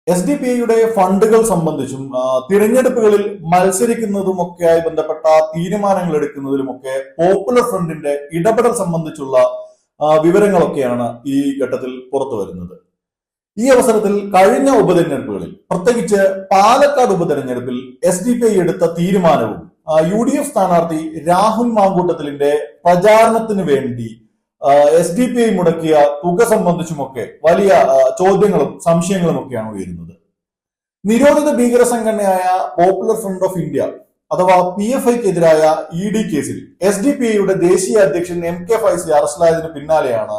SDPIയുടെ ഫണ്ടുകൾ സംബന്ധിച്ചും തിരഞ്ഞെടുപ്പുകളിൽ മത്സരിക്കുന്നതുമൊക്കെയായി ബന്ധപ്പെട്ട തീരുമാനങ്ങൾ എടുക്കുന്നതിലുമൊക്കെ പോപ്പുലർ ഫ്രണ്ടിന്റെ ഇടപെടൽ സംബന്ധിച്ചുള്ള വിവരങ്ങളൊക്കെയാണ് ഈ ഘട്ടത്തിൽ പുറത്തു വരുന്നത്. ഈ അവസരത്തിൽ കഴിഞ്ഞ ഉപതെരഞ്ഞെടുപ്പുകളിൽ, പ്രത്യേകിച്ച് പാലക്കാട് ഉപതെരഞ്ഞെടുപ്പിൽ SDPI എടുത്ത തീരുമാനവും UDF സ്ഥാനാർത്ഥി രാഹുൽ മാങ്കൂട്ടത്തിലിന്റെ പ്രചാരണത്തിന് വേണ്ടി SDPI മുടക്കിയ തുക സംബന്ധിച്ചുമൊക്കെ വലിയ ചോദ്യങ്ങളും സംശയങ്ങളും ഒക്കെയാണ് ഉയരുന്നത്. നിരോധിത ഭീകര സംഘടനയായ പോപ്പുലർ ഫ്രണ്ട് ഓഫ് ഇന്ത്യ അഥവാ PFIക്കെതിരായ ED കേസിൽ SDPIയുടെ ദേശീയ അധ്യക്ഷൻ MK ഫൈസി അറസ്റ്റിലായതിനു പിന്നാലെയാണ്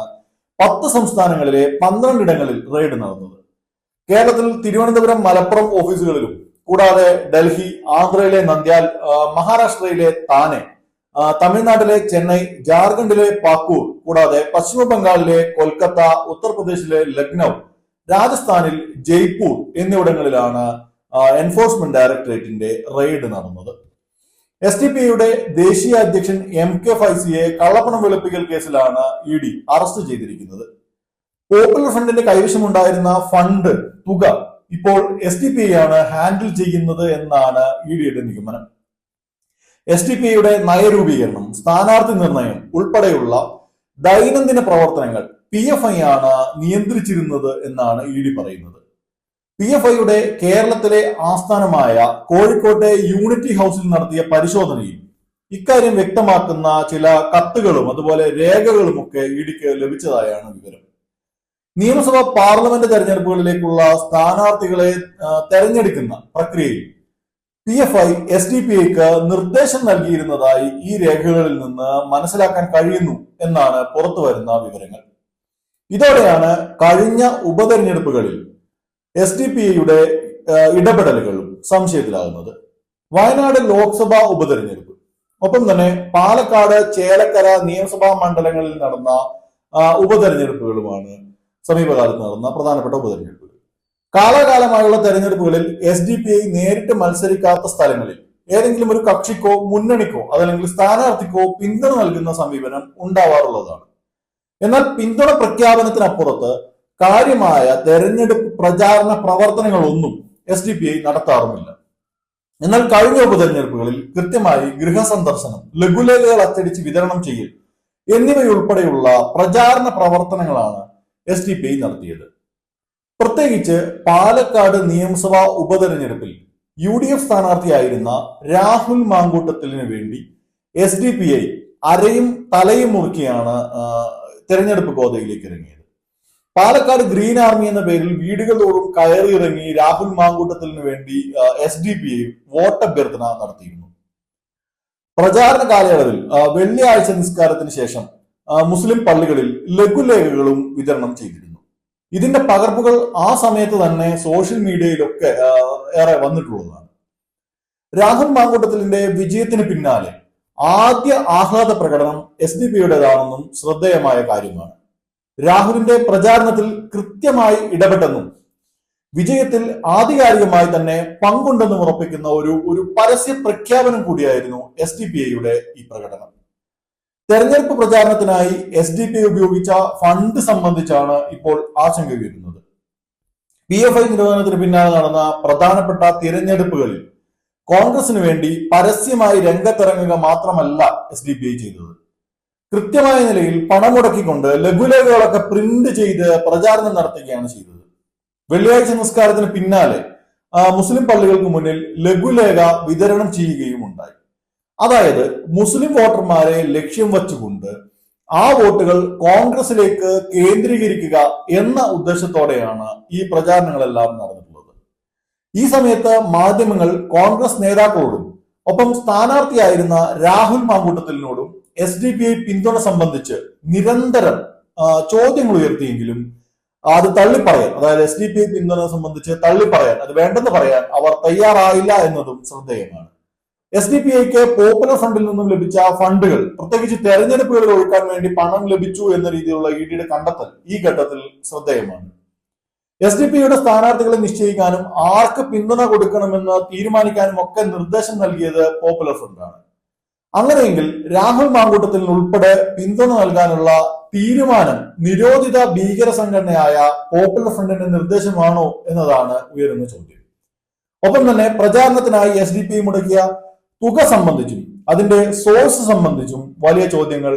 10 സംസ്ഥാനങ്ങളിലെ 12 ഇടങ്ങളിൽ റെയ്ഡ് നടന്നത്. കേരളത്തിൽ തിരുവനന്തപുരം, മലപ്പുറം ഓഫീസുകളിലും കൂടാതെ ഡൽഹി, ആന്ധ്രയിലെ നന്ദ്യാൽ, മഹാരാഷ്ട്രയിലെ താനെ, തമിഴ്നാട്ടിലെ ചെന്നൈ, ജാർഖണ്ഡിലെ പാക്കൂർ, കൂടാതെ പശ്ചിമ ബംഗാളിലെ കൊൽക്കത്ത, ഉത്തർപ്രദേശിലെ ലക്നൌ, രാജസ്ഥാനിൽ ജയ്പൂർ എന്നിവിടങ്ങളിലാണ് എൻഫോഴ്സ്മെന്റ് ഡയറക്ടറേറ്റിന്റെ റെയ്ഡ് നടന്നത്. SDPIയുടെ ദേശീയ അധ്യക്ഷൻ MK ഫൈസിയെ കള്ളപ്പണം വെളുപ്പിക്കൽ കേസിലാണ് ED അറസ്റ്റ് ചെയ്തിരിക്കുന്നത്. പോപ്പുലർ ഫ്രണ്ടിന്റെ കൈവശമുണ്ടായിരുന്ന ഫണ്ട് തുക ഇപ്പോൾ SDPI ആണ് ഹാൻഡിൽ ചെയ്യുന്നത് എന്നാണ് EDയുടെ നിഗമനം. SDPIയുടെ നയരൂപീകരണം, സ്ഥാനാർത്ഥി നിർണയം ഉൾപ്പെടെയുള്ള ദൈനംദിന പ്രവർത്തനങ്ങൾ PFI ആണ് നിയന്ത്രിച്ചിരുന്നത് എന്നാണ് ED പറയുന്നത്. PFIയുടെ കേരളത്തിലെ ആസ്ഥാനമായ കോഴിക്കോട്ടെ യൂണിറ്റി ഹൗസിൽ നടത്തിയ പരിശോധനയിൽ ഇക്കാര്യം വ്യക്തമാക്കുന്ന ചില കത്തുകളും അതുപോലെ രേഖകളുമൊക്കെ EDക്ക് ലഭിച്ചതായാണ് വിവരം. നിയമസഭാ പാർലമെന്റ് തെരഞ്ഞെടുപ്പുകളിലേക്കുള്ള സ്ഥാനാർത്ഥികളെ തെരഞ്ഞെടുക്കുന്ന പ്രക്രിയയിൽ PFI SDPIക്ക് നിർദ്ദേശം നൽകിയിരുന്നതായി ഈ രേഖകളിൽ നിന്ന് മനസ്സിലാക്കാൻ കഴിയുന്നു എന്നാണ് പുറത്തു വരുന്ന വിവരങ്ങൾ. ഇതോടെയാണ് കഴിഞ്ഞ ഉപതെരഞ്ഞെടുപ്പുകളിൽ SDPIയുടെ ഇടപെടലുകളും സംശയത്തിലാകുന്നത്. വയനാട് ലോക്സഭാ ഉപതെരഞ്ഞെടുപ്പ്, ഒപ്പം തന്നെ പാലക്കാട്, ചേലക്കര നിയമസഭാ മണ്ഡലങ്ങളിൽ നടന്ന ഉപതെരഞ്ഞെടുപ്പുകളുമാണ് സമീപകാലത്ത് നടന്ന പ്രധാനപ്പെട്ട ഉപതെരഞ്ഞെടുപ്പുകൾ. കാലാകാലമായുള്ള തെരഞ്ഞെടുപ്പുകളിൽ SDPI നേരിട്ട് മത്സരിക്കാത്ത സ്ഥലങ്ങളിൽ ഏതെങ്കിലും ഒരു കക്ഷിക്കോ മുന്നണിക്കോ അതല്ലെങ്കിൽ സ്ഥാനാർത്ഥിക്കോ പിന്തുണ നൽകുന്ന സമീപനം ഉണ്ടാവാറുള്ളതാണ്. എന്നാൽ പിന്തുണ പ്രഖ്യാപനത്തിനപ്പുറത്ത് കാര്യമായ തെരഞ്ഞെടുപ്പ് പ്രചാരണ പ്രവർത്തനങ്ങളൊന്നും SDPI നടത്താറുമില്ല. എന്നാൽ കഴിഞ്ഞ ഉപതെരഞ്ഞെടുപ്പുകളിൽ കൃത്യമായി ഗൃഹസന്ദർശനം, ലഘുലേഖകൾ അച്ചടിച്ച് വിതരണം ചെയ്യൽ എന്നിവയുൾപ്പെടെയുള്ള പ്രചാരണ പ്രവർത്തനങ്ങളാണ് SDPI നടത്തിയത്. പ്രത്യേകിച്ച് പാലക്കാട് നിയമസഭാ ഉപതെരഞ്ഞെടുപ്പിൽ UDF സ്ഥാനാർത്ഥിയായിരുന്ന രാഹുൽ മാങ്കൂട്ടത്തിലിന് വേണ്ടി SDPI അരയും തലയും മുറുക്കിയാണ് തെരഞ്ഞെടുപ്പ് ഗോതയിലേക്ക് ഇറങ്ങിയത്. പാലക്കാട് ഗ്രീൻ ആർമി എന്ന പേരിൽ വീടുകൾ തോറും കയറിയിറങ്ങി രാഹുൽ മാങ്കൂട്ടത്തിലിന് വേണ്ടി SDPI വോട്ടഭ്യർത്ഥന നടത്തിയിരുന്നു. പ്രചാരണ കാലയളവിൽ വെള്ളിയാഴ്ച നിസ്കാരത്തിന് ശേഷം മുസ്ലിം പള്ളികളിൽ ലഘുലേഖകളും വിതരണം ചെയ്തിരുന്നു. ഇതിന്റെ പകർപ്പുകൾ ആ സമയത്ത് തന്നെ സോഷ്യൽ മീഡിയയിലൊക്കെ ഏറെ വന്നിട്ടുള്ളതാണ്. രാഹുൽ മാങ്കൂട്ടത്തിലിന്റെ വിജയത്തിന് പിന്നാലെ ആദ്യ ആഹ്ലാദ പ്രകടനം SDPIയുടേതാണെന്നും ശ്രദ്ധേയമായ കാര്യമാണ്. രാഹുലിന്റെ പ്രചാരണത്തിൽ കൃത്യമായി ഇടപെട്ടെന്നും വിജയത്തിൽ ആധികാരികമായി തന്നെ പങ്കുണ്ടെന്നും ഉറപ്പിക്കുന്ന ഒരു പരസ്യ പ്രഖ്യാപനം കൂടിയായിരുന്നു SDPIയുടെ ഈ പ്രകടനം. തെരഞ്ഞെടുപ്പ് പ്രചാരണത്തിനായി SDPI ഉപയോഗിച്ച ഫണ്ട് സംബന്ധിച്ചാണ് ഇപ്പോൾ ആശങ്ക ഉയരുന്നത്. PFI നിരോധനത്തിന് പിന്നാലെ നടന്ന പ്രധാനപ്പെട്ട തിരഞ്ഞെടുപ്പുകളിൽ കോൺഗ്രസിന് വേണ്ടി പരസ്യമായി രംഗത്തിറങ്ങുക മാത്രമല്ല SDPI ചെയ്തത്. കൃത്യമായ നിലയിൽ പണം മുടക്കിക്കൊണ്ട് ലഘുലേഖകളൊക്കെ പ്രിന്റ് ചെയ്ത് പ്രചാരണം നടത്തുകയാണ് ചെയ്തത്. വെള്ളിയാഴ്ച നിസ്കാരത്തിന് പിന്നാലെ മുസ്ലിം പള്ളികൾക്ക് മുന്നിൽ ലഘുലേഖ വിതരണം ചെയ്യുകയും ഉണ്ടായി. അതായത് മുസ്ലിം വോട്ടർമാരെ ലക്ഷ്യം വച്ചുകൊണ്ട് ആ വോട്ടുകൾ കോൺഗ്രസിലേക്ക് കേന്ദ്രീകരിക്കുക എന്ന ഉദ്ദേശത്തോടെയാണ് ഈ പ്രചാരണങ്ങളെല്ലാം നടന്നിട്ടുള്ളത്. ഈ സമയത്ത് മാധ്യമങ്ങൾ കോൺഗ്രസ് നേതാക്കളോടും ഒപ്പം സ്ഥാനാർത്ഥിയായിരുന്ന രാഹുൽ മാങ്കൂട്ടത്തിലിനോടും SDPI പിന്തുണ സംബന്ധിച്ച് നിരന്തരം ചോദ്യങ്ങൾ ഉയർത്തിയെങ്കിലും അത് തള്ളിപ്പറയാൻ, അതായത് SDPI പിന്തുണ സംബന്ധിച്ച് തള്ളിപ്പറയാൻ, അത് വേണ്ടെന്ന് പറയാൻ അവർ തയ്യാറായില്ല എന്നതും ശ്രദ്ധേയമാണ്. SDPIക്ക് പോപ്പുലർ ഫ്രണ്ടിൽ നിന്നും ലഭിച്ച ഫണ്ടുകൾ, പ്രത്യേകിച്ച് തെരഞ്ഞെടുപ്പുകളിൽ ഒഴുക്കാൻ വേണ്ടി പണം ലഭിച്ചു എന്ന രീതിയിലുള്ള EDയുടെ കണ്ടെത്തൽ ഈ ഘട്ടത്തിൽ ശ്രദ്ധേയമാണ്. SDPIയുടെ സ്ഥാനാർത്ഥികളെ നിശ്ചയിക്കാനും ആർക്ക് പിന്തുണ കൊടുക്കണമെന്ന് തീരുമാനിക്കാനും ഒക്കെ നിർദ്ദേശം നൽകിയത് പോപ്പുലർ ഫ്രണ്ടാണ്. അങ്ങനെയെങ്കിൽ രാഹുൽ മാങ്കൂട്ടത്തിൽ ഉൾപ്പെടെ പിന്തുണ നൽകാനുള്ള തീരുമാനം നിരോധിത ഭീകര സംഘടനയായ പോപ്പുലർ ഫ്രണ്ടിന്റെ നിർദ്ദേശമാണോ എന്നതാണ് ഉയരുന്ന ചോദ്യം. ഒപ്പം തന്നെ പ്രചാരണത്തിനായി SDP മുടക്കിയ തുക സംബന്ധിച്ചും അതിന്റെ സോഴ്സ് സംബന്ധിച്ചും വലിയ ചോദ്യങ്ങൾ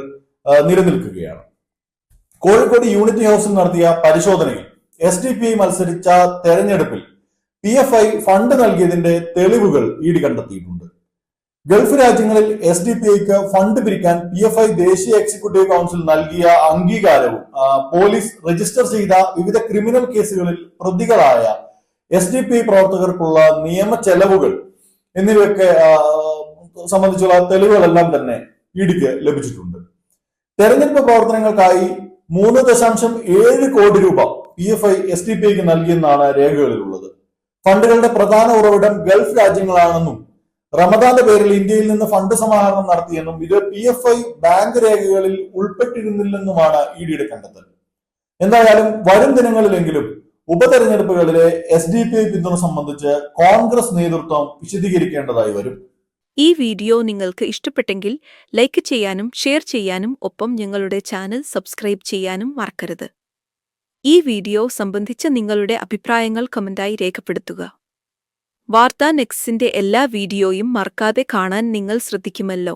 നിലനിൽക്കുകയാണ്. കോഴിക്കോട് യൂണിറ്റി ഹൗസിൽ നടത്തിയ പരിശോധനയിൽ SDP മത്സരിച്ച തെരഞ്ഞെടുപ്പിൽ PFI ഫണ്ട് നൽകിയതിന്റെ തെളിവുകൾ ED കണ്ടെത്തിയിട്ടുണ്ട്. ഗൾഫ് രാജ്യങ്ങളിൽ SDPIക്ക് ഫണ്ട് പിരിക്കാൻ PFI ദേശീയ എക്സിക്യൂട്ടീവ് കൗൺസിൽ നൽകിയ അംഗീകാരവും പോലീസ് രജിസ്റ്റർ ചെയ്ത വിവിധ ക്രിമിനൽ കേസുകളിൽ പ്രതികളായ SDP പ്രവർത്തകർക്കുള്ള നിയമ ചെലവുകൾ എന്നിവയൊക്കെ സംബന്ധിച്ചുള്ള തെളിവുകളെല്ലാം തന്നെ EDക്ക് ലഭിച്ചിട്ടുണ്ട്. തെരഞ്ഞെടുപ്പ് പ്രവർത്തനങ്ങൾക്കായി 3.7 കോടി രൂപ PFI SDPIക്ക് നൽകിയെന്നാണ് രേഖകളിലുള്ളത്. ഫണ്ടുകളുടെ പ്രധാന ഉറവിടം ഗൾഫ് രാജ്യങ്ങളാണെന്നും റമദാന്റെ പേരിൽ ഇന്ത്യയിൽ നിന്ന് ഫണ്ട് സമാഹരണം നടത്തിയെന്നും ഇത് PFI ബാങ്ക് രേഖകളിൽ ഉൾപ്പെട്ടിരുന്നില്ലെന്നുമാണ് EDയുടെ കണ്ടെത്തൽ. എന്തായാലും വരും ദിനങ്ങളിലെങ്കിലും ഉപതെരഞ്ഞെടുപ്പുകളിലെ SDPI പിന്തുണ സംബന്ധിച്ച് കോൺഗ്രസ് നേതൃത്വം വിശദീകരിക്കേണ്ടതായി വരും. ഈ വീഡിയോ നിങ്ങൾക്ക് ഇഷ്ടപ്പെട്ടെങ്കിൽ ലൈക്ക് ചെയ്യാനും ഷെയർ ചെയ്യാനും ഒപ്പം ഞങ്ങളുടെ ചാനൽ സബ്സ്ക്രൈബ് ചെയ്യാനും മറക്കരുത്. ഈ വീഡിയോ സംബന്ധിച്ച നിങ്ങളുടെ അഭിപ്രായങ്ങൾ കമന്റായി രേഖപ്പെടുത്തുക. വാർത്താ നെക്സ്റ്റിന്റെ എല്ലാ വീഡിയോയും മറക്കാതെ കാണാൻ നിങ്ങൾ ശ്രദ്ധിക്കുമല്ലോ.